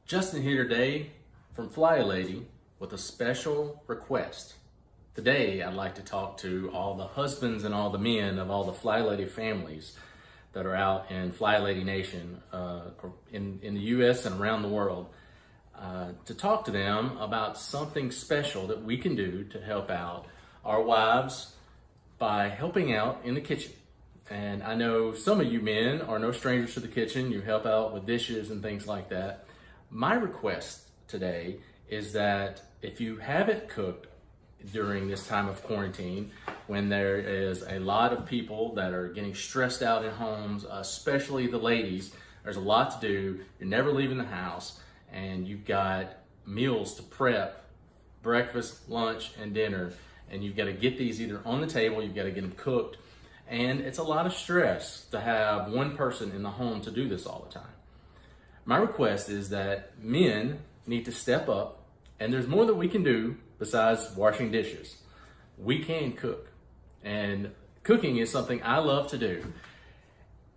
Justin here today from Fly Lady with a special request. Today I'd like to talk to all the husbands and all the men of all the Fly Lady families that are out in Fly Lady Nation, in the US and around the world, to talk to them about something special that we can do to help out our wives by helping out in the kitchen. And I know some of you men are no strangers to the kitchen. You help out with dishes and things like that. My request today is that if you haven't cooked during this time of quarantine, when there is a lot of people that are getting stressed out in homes, especially the ladies, there's a lot to do. You're never leaving the house and you've got meals to prep, breakfast, lunch, and dinner, and you've got to get these either on the table, you've got to get them cooked, and it's a lot of stress to have one person in the home to do this all the time. My request is that men need to step up, and there's more that we can do besides washing dishes. We can cook, and cooking is something I love to do.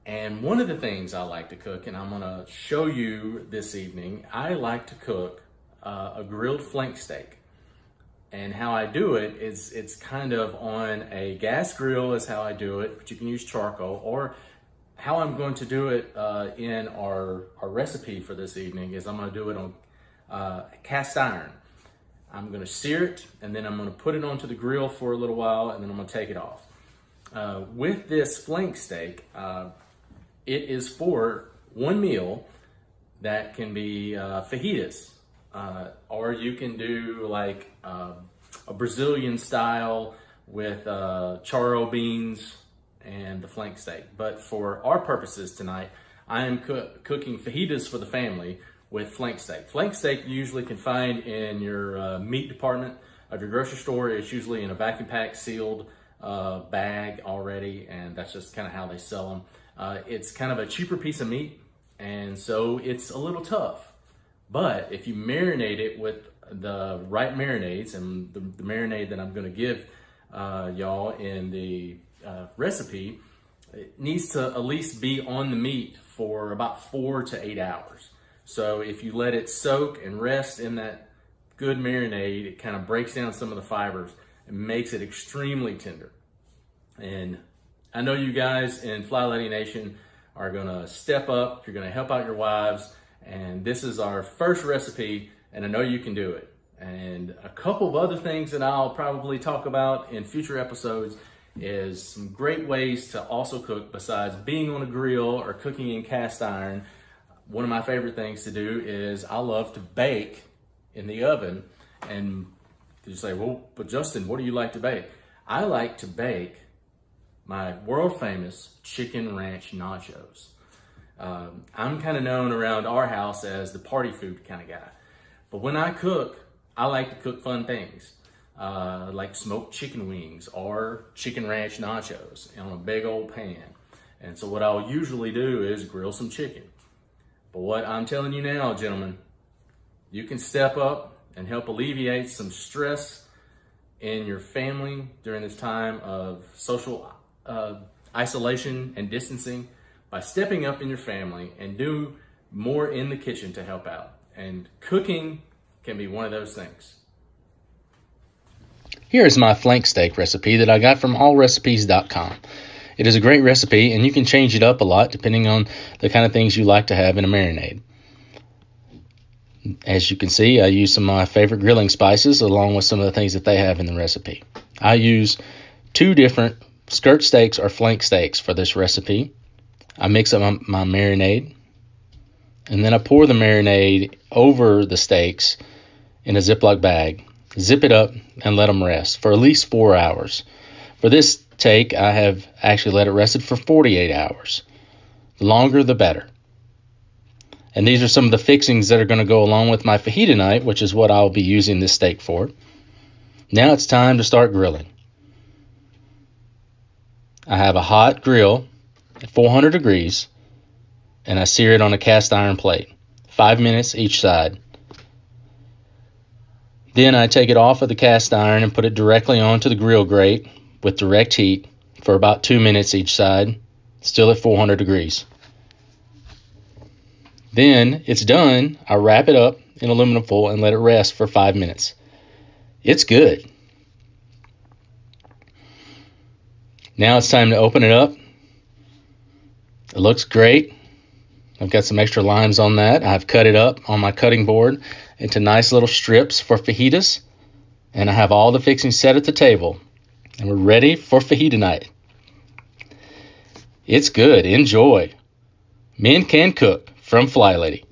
And one of the things I like to cook, and I'm gonna show you this evening, I like to cook a grilled flank steak. And how I do it is it's kind of on a gas grill is how I do it, but you can use charcoal. Or how I'm going to do it in our recipe for this evening is I'm gonna do it on cast iron. I'm gonna sear it, and then I'm gonna put it onto the grill for a little while, and then I'm gonna take it off. With this flank steak, it is for one meal that can be fajitas, or you can do like a Brazilian style with charro beans and the flank steak. But for our purposes tonight, I am cooking fajitas for the family with flank steak. Flank steak you usually can find in your meat department of your grocery store. It's usually in a vacuum pack sealed bag already, and that's just kind of how they sell them. It's kind of a cheaper piece of meat, and so it's a little tough. But if you marinate it with the right marinades, and the marinade that I'm gonna give y'all in the recipe, it needs to at least be on the meat for about 4 to 8 hours. So if you let it soak and rest in that good marinade, it kind of breaks down some of the fibers and makes it extremely tender. And I know you guys in Fly Lady Nation are gonna step up, you're gonna help out your wives, and this is our first recipe, and I know you can do it. And a couple of other things that I'll probably talk about in future episodes is some great ways to also cook besides being on a grill or cooking in cast iron. One of my favorite things to do is I love to bake in the oven. And you say, well, but Justin, what do you like to bake? I like to bake my world famous chicken ranch nachos. I'm kind of known around our house as the party food kind of guy. But when I cook, I like to cook fun things, like smoked chicken wings or chicken ranch nachos on a big old pan. And so what I'll usually do is grill some chicken. But what I'm telling you now, gentlemen, you can step up and help alleviate some stress in your family during this time of social isolation and distancing by stepping up in your family and do more in the kitchen to help out. And cooking can be one of those things. Here is my flank steak recipe that I got from allrecipes.com. It is a great recipe, and you can change it up a lot depending on the kind of things you like to have in a marinade. As you can see, I use some of my favorite grilling spices along with some of the things that they have in the recipe. I use 2 different skirt steaks or flank steaks for this recipe. I mix up my marinade, and then I pour the marinade over the steaks in a Ziploc bag, zip it up, and let them rest for at least 4 hours. For this take, I have actually let it rest for 48 hours. The longer, the better. And these are some of the fixings that are going to go along with my fajita night, which is what I'll be using this steak for. Now it's time to start grilling. I have a hot grill at 400 degrees, and I sear it on a cast iron plate, 5 minutes each side. Then I take it off of the cast iron and put it directly onto the grill grate with direct heat for about 2 minutes each side, still at 400 degrees. Then it's done. I wrap it up in aluminum foil and let it rest for 5 minutes. It's good. Now it's time to open it up. It looks great. I've got some extra limes on that. I've cut it up on my cutting board into nice little strips for fajitas. And I have all the fixings set at the table. And we're ready for fajita night. It's good. Enjoy. Men can cook from Fly Lady.